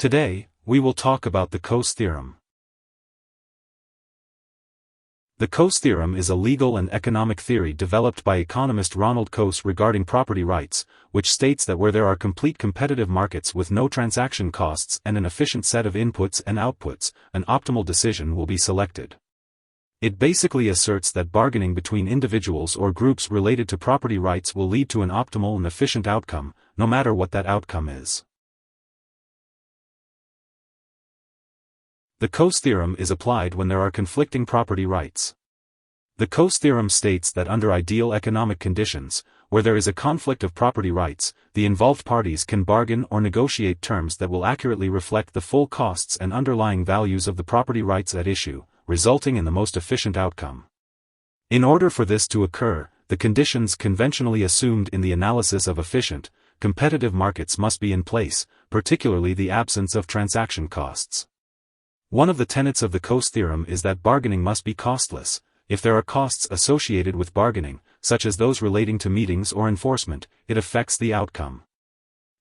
Today, we will talk about the Coase Theorem. The Coase Theorem is a legal and economic theory developed by economist Ronald Coase regarding property rights, which states that where there are complete competitive markets with no transaction costs and an efficient set of inputs and outputs, an optimal decision will be selected. It basically asserts that bargaining between individuals or groups related to property rights will lead to an optimal and efficient outcome, no matter what that outcome is. The Coase theorem is applied when there are conflicting property rights. The Coase theorem states that under ideal economic conditions, where there is a conflict of property rights, the involved parties can bargain or negotiate terms that will accurately reflect the full costs and underlying values of the property rights at issue, resulting in the most efficient outcome. In order for this to occur, the conditions conventionally assumed in the analysis of efficient, competitive markets must be in place, particularly the absence of transaction costs. One of the tenets of the Coase theorem is that bargaining must be costless. If there are costs associated with bargaining, such as those relating to meetings or enforcement, it affects the outcome.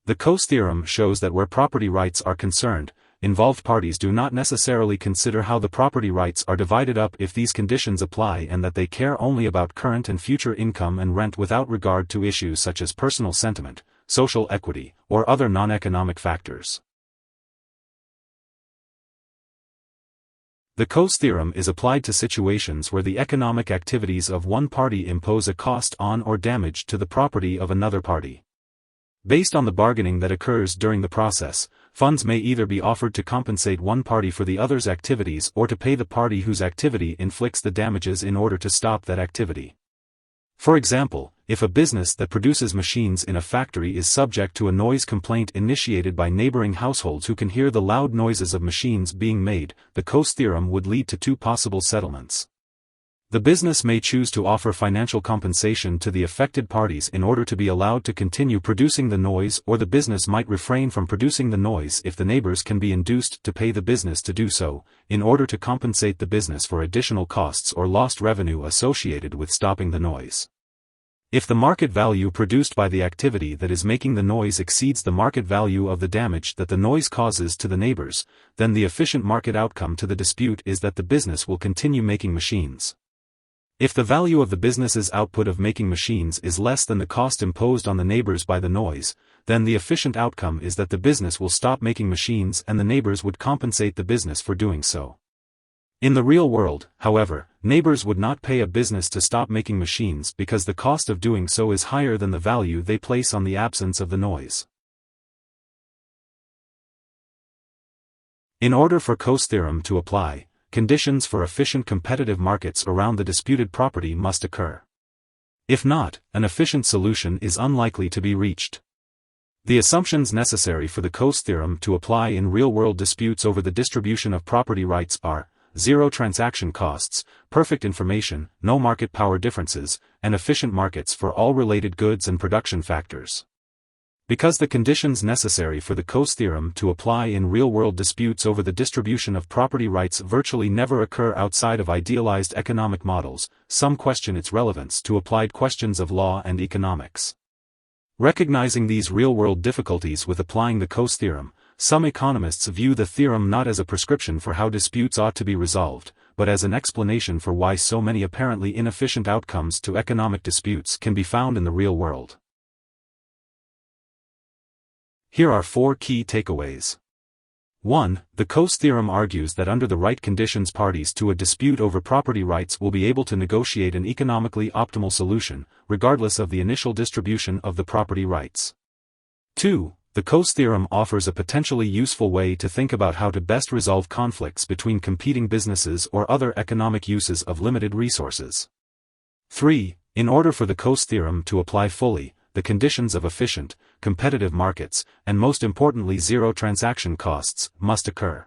The Coase theorem shows that where property rights are concerned, involved parties do not necessarily consider how the property rights are divided up if these conditions apply, and that they care only about current and future income and rent without regard to issues such as personal sentiment, social equity, or other non-economic factors. The Coase theorem is applied to situations where the economic activities of one party impose a cost on or damage to the property of another party. Based on the bargaining that occurs during the process, funds may either be offered to compensate one party for the other's activities or to pay the party whose activity inflicts the damages in order to stop that activity. For example, if a business that produces machines in a factory is subject to a noise complaint initiated by neighboring households who can hear the loud noises of machines being made, the Coase theorem would lead to two possible settlements. The business may choose to offer financial compensation to the affected parties in order to be allowed to continue producing the noise, or the business might refrain from producing the noise if the neighbors can be induced to pay the business to do so, in order to compensate the business for additional costs or lost revenue associated with stopping the noise. If the market value produced by the activity that is making the noise exceeds the market value of the damage that the noise causes to the neighbors, then the efficient market outcome to the dispute is that the business will continue making machines. If the value of the business's output of making machines is less than the cost imposed on the neighbors by the noise, then the efficient outcome is that the business will stop making machines and the neighbors would compensate the business for doing so. In the real world, however, neighbors would not pay a business to stop making machines because the cost of doing so is higher than the value they place on the absence of the noise. In order for Coase theorem to apply, conditions for efficient competitive markets around the disputed property must occur. If not, an efficient solution is unlikely to be reached. The assumptions necessary for the Coase theorem to apply in real-world disputes over the distribution of property rights are: zero transaction costs, perfect information, no market power differences, and efficient markets for all related goods and production factors. Because the conditions necessary for the Coase theorem to apply in real-world disputes over the distribution of property rights virtually never occur outside of idealized economic models, some question its relevance to applied questions of law and economics. Recognizing these real-world difficulties with applying the Coase theorem, some economists view the theorem not as a prescription for how disputes ought to be resolved, but as an explanation for why so many apparently inefficient outcomes to economic disputes can be found in the real world. Here are 4 key takeaways. 1. The Coase theorem argues that under the right conditions parties to a dispute over property rights will be able to negotiate an economically optimal solution, regardless of the initial distribution of the property rights. 2. The Coase theorem offers a potentially useful way to think about how to best resolve conflicts between competing businesses or other economic uses of limited resources. 3. In order for the Coase theorem to apply fully, the conditions of efficient, competitive markets, and most importantly zero transaction costs, must occur.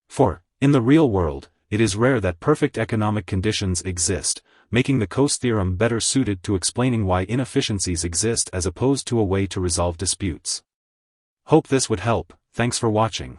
4. In the real world, it is rare that perfect economic conditions exist, making the Coase theorem better suited to explaining why inefficiencies exist as opposed to a way to resolve disputes. Hope this would help. Thanks for watching.